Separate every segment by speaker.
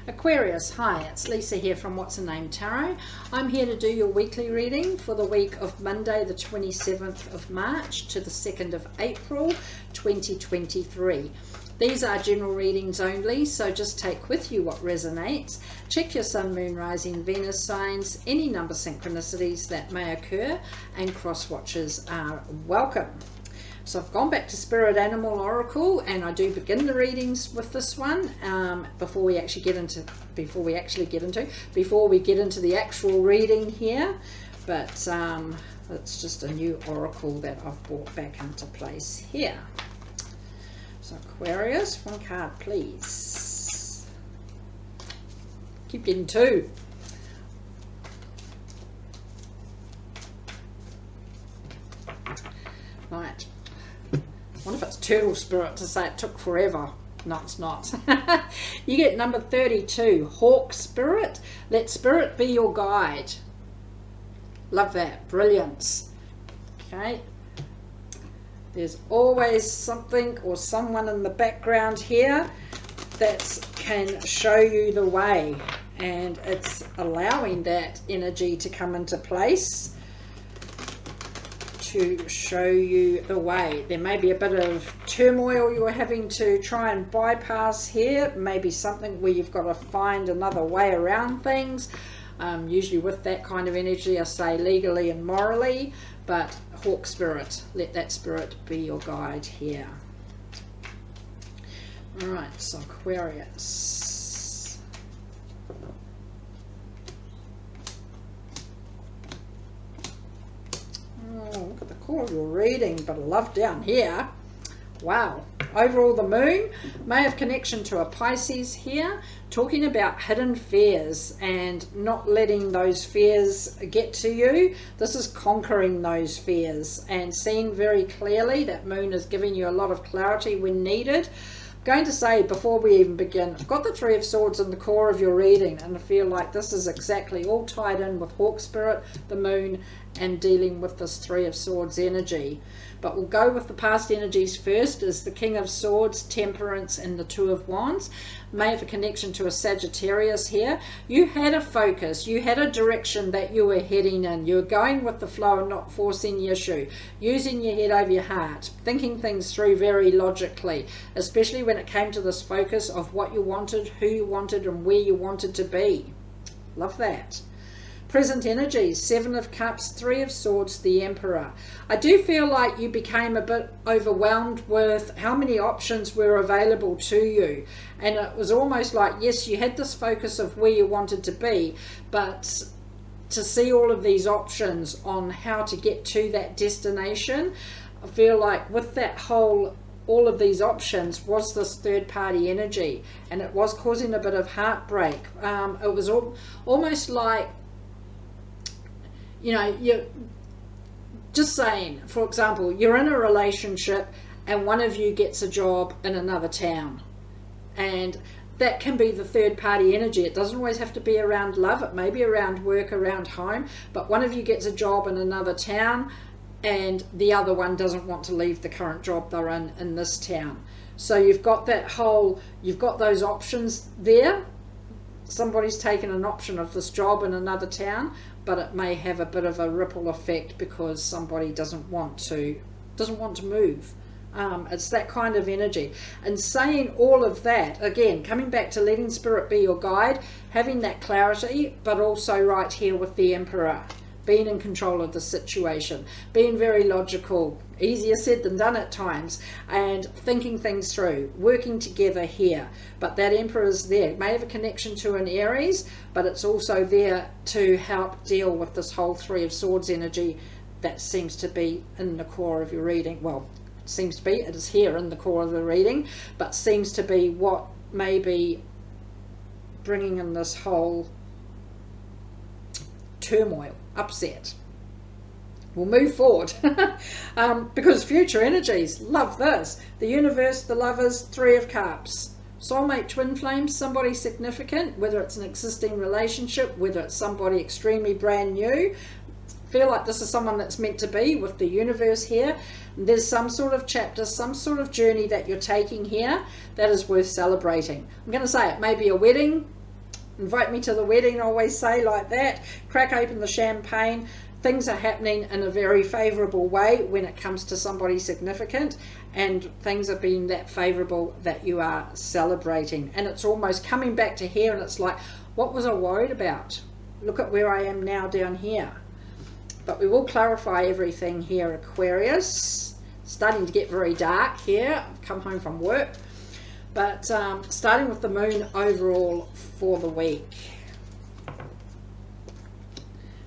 Speaker 1: Aquarius, hi, it's Lisa here from What's Her Name Tarot. I'm here to do your weekly reading for the week of Monday the 27th of March to the 2nd of April 2023. These are general readings only, so just take with you what resonates. Check your Sun, Moon, Rising, Venus signs, any number synchronicities that may occur, and cross watchers are welcome. So I've gone back to Spirit Animal Oracle, and I do begin the readings with this one before we get into the actual reading here. But it's just a new oracle that I've brought back into place here. So Aquarius, one card please. Keep getting two. Right. I wonder if it's Turtle Spirit to say it took forever. No, it's not. You get number 32, Hawk Spirit. Let Spirit be your guide. Love that. Brilliance. Okay. There's always something or someone in the background here that can show you the way. And it's allowing that energy to come into place to show you the way. There may be a bit of turmoil you're having to try and bypass here, maybe something where you've got to find another way around things. Usually with that kind of energy I say legally and morally, but Hawk Spirit, let that spirit be your guide here. Alright, so Aquarius. Oh, look at the core of your reading, but I love down here. Wow. Overall, the moon may have connection to a Pisces here, talking about hidden fears and not letting those fears get to you. This is conquering those fears and seeing very clearly. That moon is giving you a lot of clarity when needed. I'm going to say before we even begin, I've got the Three of Swords in the core of your reading, and I feel like this is exactly all tied in with Hawk Spirit, the moon, and dealing with this Three of Swords energy. But we'll go with the past energies first, as the King of Swords, Temperance, and the Two of Wands. May have a connection to a Sagittarius here. You had a focus, you had a direction that you were heading in. You were going with the flow and not forcing the issue, using your head over your heart, thinking things through very logically, especially when it came to this focus of what you wanted, who you wanted, and where you wanted to be. Love that. Present energies, Seven of Cups, Three of Swords, the Emperor. I do feel like you became a bit overwhelmed with how many options were available to you. And it was almost like, yes, you had this focus of where you wanted to be, but to see all of these options on how to get to that destination, I feel like with that whole all of these options was this third party energy, and it was causing a bit of heartbreak. It was almost like, you know, you're just saying, for example, you're in a relationship and one of you gets a job in another town, and that can be the third party energy. It doesn't always have to be around love, it may be around work, around home, but one of you gets a job in another town and the other one doesn't want to leave the current job they're in this town. So you've got that whole, you've got those options there. Somebody's taken an option of this job in another town, but it may have a bit of a ripple effect because somebody doesn't want to move. It's that kind of energy. And saying all of that, again, coming back to letting Spirit be your guide, having that clarity, but also right here with the Emperor, being in control of the situation, being very logical, easier said than done at times, and thinking things through, working together here. But that Emperor's there. It may have a connection to an Aries, but it's also there to help deal with this whole Three of Swords energy that seems to be in the core of your reading. Well, seems to be, it is here in the core of the reading, but seems to be what may be bringing in this whole turmoil, upset. We'll move forward because future energies, love this. The Universe, the Lovers, Three of Cups. Soulmate, twin flames, somebody significant, whether it's an existing relationship, whether it's somebody extremely brand new. Feel like this is someone that's meant to be with the Universe here. There's some sort of chapter, some sort of journey that you're taking here that is worth celebrating. I'm going to say it may be a wedding, invite me to the wedding, I always say like that. Crack open the champagne. Things are happening in a very favourable way when it comes to somebody significant, and things are being that favourable that you are celebrating. And it's almost coming back to here, and it's like, what was I worried about? Look at where I am now down here. But we will clarify everything here, Aquarius. Starting to get very dark here. I've come home from work. But starting with the moon overall for the week.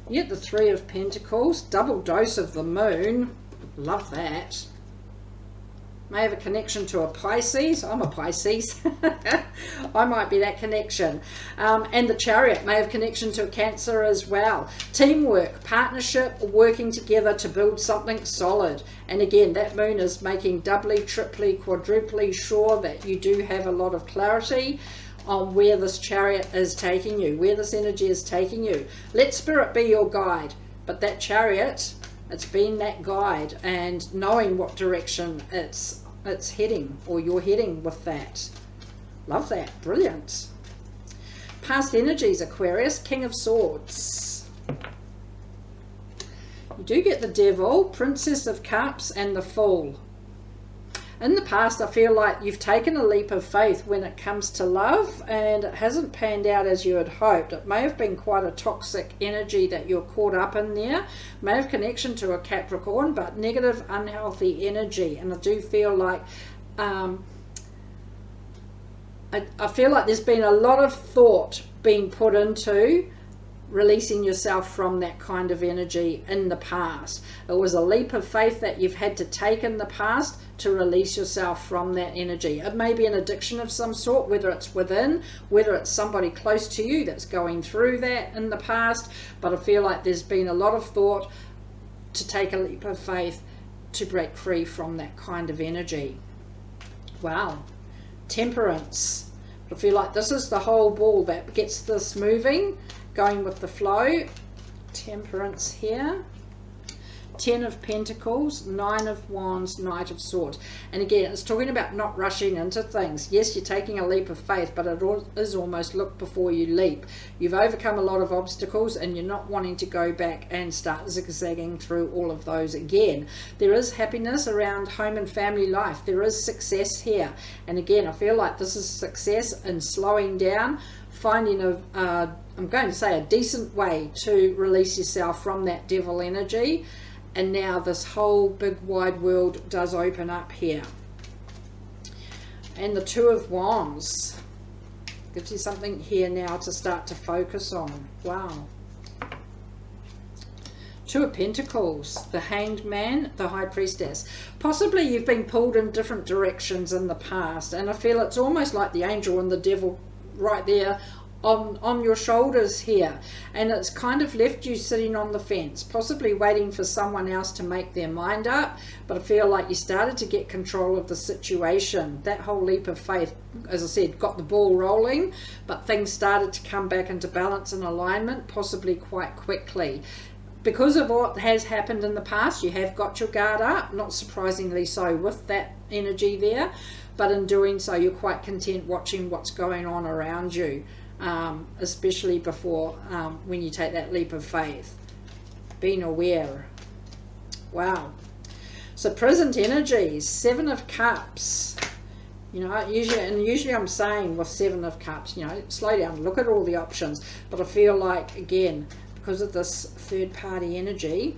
Speaker 1: You get the Three of Pentacles, double dose of the moon. Love that. May have a connection to a Pisces. I'm a Pisces. I might be that connection. And the Chariot may have connection to a Cancer as well. Teamwork, partnership, working together to build something solid. And again, that moon is making doubly, triply, quadruply sure that you do have a lot of clarity on where this Chariot is taking you, where this energy is taking you. Let Spirit be your guide. But that Chariot, it's been that guide, and knowing what direction it's heading, or you're heading with that. Love that. Brilliant. Past energies, Aquarius. King of Swords. You do get the Devil, Princess of Cups, and the Fool. In the past, I feel like you've taken a leap of faith when it comes to love, and it hasn't panned out as you had hoped. It may have been quite a toxic energy that you're caught up in there. May have connection to a Capricorn, but negative, unhealthy energy. And I do feel like I feel like there's been a lot of thought being put into releasing yourself from that kind of energy in the past. It was a leap of faith that you've had to take in the past to release yourself from that energy. It may be an addiction of some sort, whether it's within, whether it's somebody close to you that's going through that in the past, but I feel like there's been a lot of thought to take a leap of faith to break free from that kind of energy. Wow. Temperance. I feel like this is the whole ball that gets this moving, going with the flow. Temperance here. 10 of Pentacles, 9 of Wands, Knight of Swords. And again, it's talking about not rushing into things. Yes, you're taking a leap of faith, but it is almost look before you leap. You've overcome a lot of obstacles, and you're not wanting to go back and start zigzagging through all of those again. There is happiness around home and family life. There is success here. And again, I feel like this is success in slowing down, finding I'm going to say a decent way to release yourself from that devil energy. And now this whole big wide world does open up here. And the Two of Wands gives you something here now to start to focus on. Wow. Two of Pentacles, the Hanged Man, the High Priestess. Possibly you've been pulled in different directions in the past, and I feel it's almost like the angel and the devil right there on your shoulders here, and it's kind of left you sitting on the fence, possibly waiting for someone else to make their mind up. But I feel like you started to get control of the situation. That whole leap of faith, as I said, got the ball rolling, but things started to come back into balance and alignment, possibly quite quickly. Because of what has happened in the past, you have got your guard up, not surprisingly so with that energy there, but in doing so you're quite content watching what's going on around you. Especially before when you take that leap of faith, being aware. Wow. So present energies, 7 of Cups. You know, usually I'm saying with 7 of Cups, you know, slow down, look at all the options. But I feel like, again, because of this third party energy,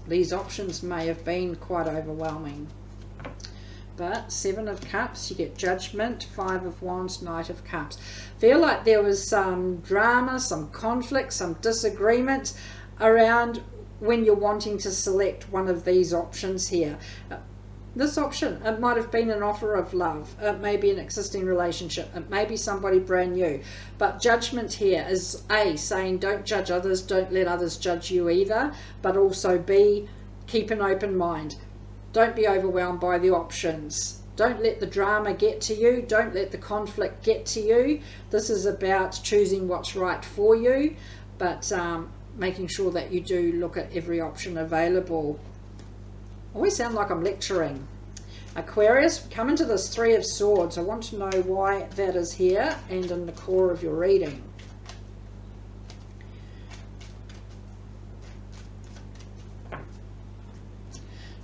Speaker 1: these options may have been quite overwhelming. But 7 of Cups, you get Judgment, 5 of Wands, Knight of Cups. Feel like there was some drama, some conflict, some disagreement around when you're wanting to select one of these options here. This option, it might have been an offer of love. It may be an existing relationship. It may be somebody brand new. But Judgment here is A, saying don't judge others, don't let others judge you either. But also B, keep an open mind. Don't be overwhelmed by the options. Don't let the drama get to you. Don't let the conflict get to you. This is about choosing what's right for you, but making sure that you do look at every option available. I always sound like I'm lecturing. Aquarius, come into this 3 of Swords. I want to know why that is here and in the core of your reading.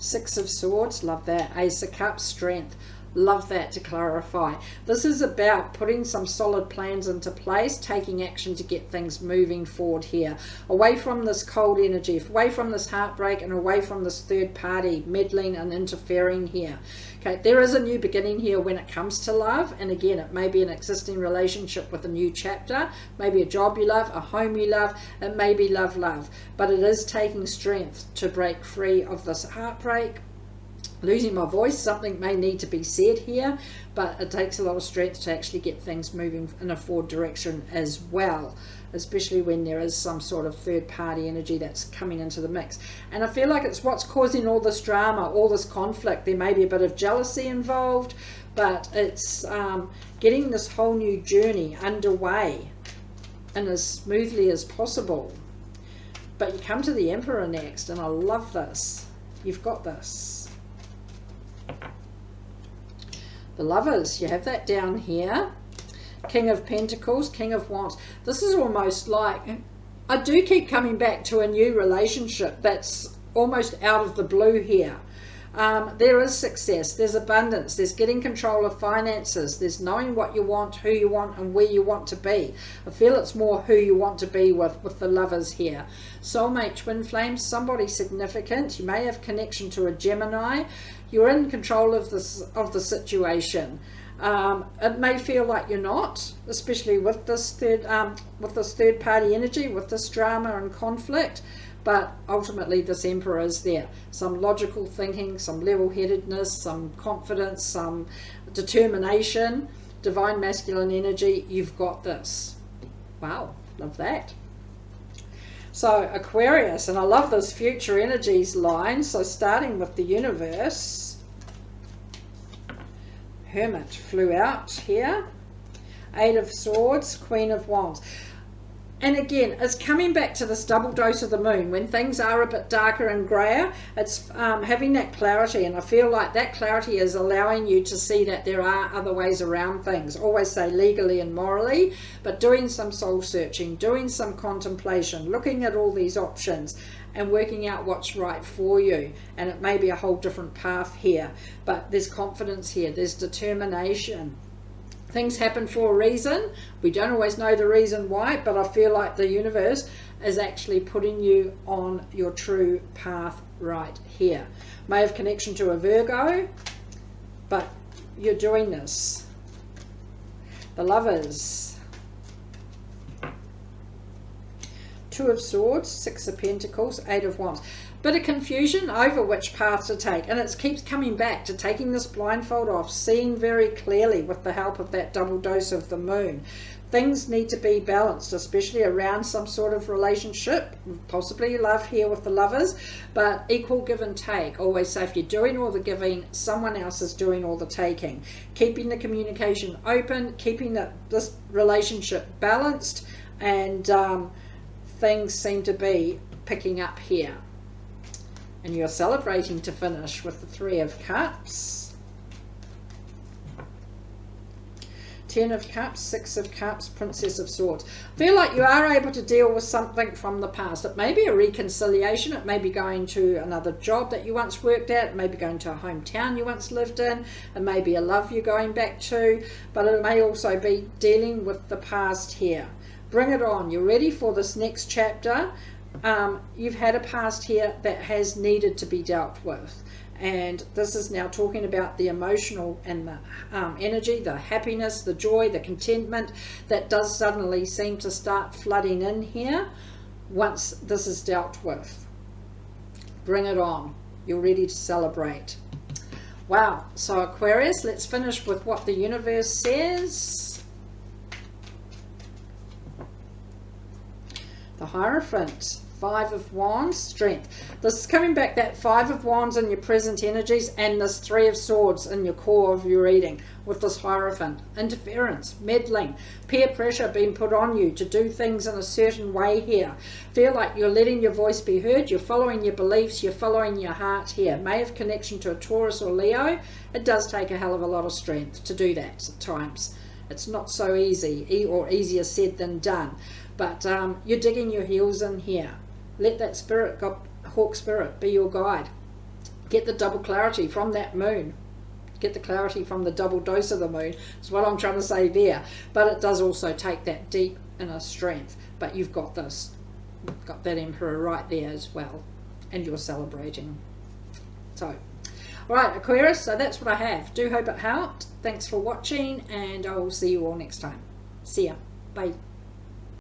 Speaker 1: Six of Swords, love that. Ace of Cups, strength. Love that to clarify. This is about putting some solid plans into place, taking action to get things moving forward here. Away from this cold energy, away from this heartbreak, and away from this third party meddling and interfering here. Okay, there is a new beginning here when it comes to love. And again, it may be an existing relationship with a new chapter, maybe a job you love, a home you love, it may be love. But it is taking strength to break free of this heartbreak. Losing my voice, something may need to be said here, but it takes a lot of strength to actually get things moving in a forward direction as well, especially when there is some sort of third party energy that's coming into the mix. And I feel like it's what's causing all this drama, all this conflict. There may be a bit of jealousy involved, but it's getting this whole new journey underway and as smoothly as possible. But you come to the Emperor next, and I love this. You've got this. The Lovers, you have that down here. King of Pentacles, King of Wands. This is almost like, I do keep coming back to a new relationship that's almost out of the blue here. There is success, there's abundance, there's getting control of finances, there's knowing what you want, who you want, and where you want to be. I feel it's more who you want to be with the Lovers here. Soulmate, twin flame, somebody significant. You may have connection to a Gemini. You're in control of the situation. It may feel like you're not, especially with this third party energy, with this drama and conflict. But ultimately this Emperor is there. Some logical thinking, some level-headedness, some confidence, some determination, divine masculine energy. You've got this. Wow, love that. So Aquarius, and I love this future energies line. So starting with the universe, Hermit flew out here. Eight of Swords, Queen of Wands. And again, it's coming back to this double dose of the moon. When things are a bit darker and grayer, it's having that clarity. And I feel like that clarity is allowing you to see that there are other ways around things. Always say legally and morally, but doing some soul searching, doing some contemplation, looking at all these options and working out what's right for you. And it may be a whole different path here, but there's confidence here, there's determination. Things happen for a reason. We don't always know the reason why, but I feel like the universe is actually putting you on your true path right here. May have connection to a Virgo, but you're doing this. The Lovers. Two of Swords, Six of Pentacles, Eight of Wands. Bit of confusion over which path to take, and it keeps coming back to taking this blindfold off, seeing very clearly with the help of that double dose of the moon. Things need to be balanced, especially around some sort of relationship, possibly love here with the Lovers, but equal give and take. Always say if you're doing all the giving, someone else is doing all the taking. Keeping the communication open, keeping this relationship balanced, and things seem to be picking up here. And you're celebrating to finish with the Three of Cups, Ten of Cups, Six of Cups, Princess of Swords. Feel like you are able to deal with something from the past. It may be a reconciliation. It may be going to another job that you once worked at. It may be going to a hometown you once lived in. It may be a love you're going back to. But it may also be dealing with the past here. Bring it on. You're ready for this next chapter. You've had a past here that has needed to be dealt with, and this is now talking about the emotional and the energy, the happiness, the joy, the contentment that does suddenly seem to start flooding in here once this is dealt with. Bring it on. You're ready to celebrate. Wow. So Aquarius, let's finish with what the universe says. The Hierophant, Five of Wands, strength. This is coming back, that Five of Wands in your present energies, and this Three of Swords in your core of your reading with this Hierophant. Interference, meddling, peer pressure being put on you to do things in a certain way here. Feel like you're letting your voice be heard, you're following your beliefs, you're following your heart here. May have connection to a Taurus or Leo. It does take a hell of a lot of strength to do that at times. It's not so easy, or easier said than done. But you're digging your heels in here. Let that spirit, Hawk spirit, be your guide. Get the double clarity from that moon. Get the clarity from the double dose of the moon. That's what I'm trying to say there. But it does also take that deep inner strength. But you've got this. You've got that Emperor right there as well. And you're celebrating. So, all right, Aquarius, so that's what I have. Do hope it helped. Thanks for watching, and I will see you all next time. See ya. Bye.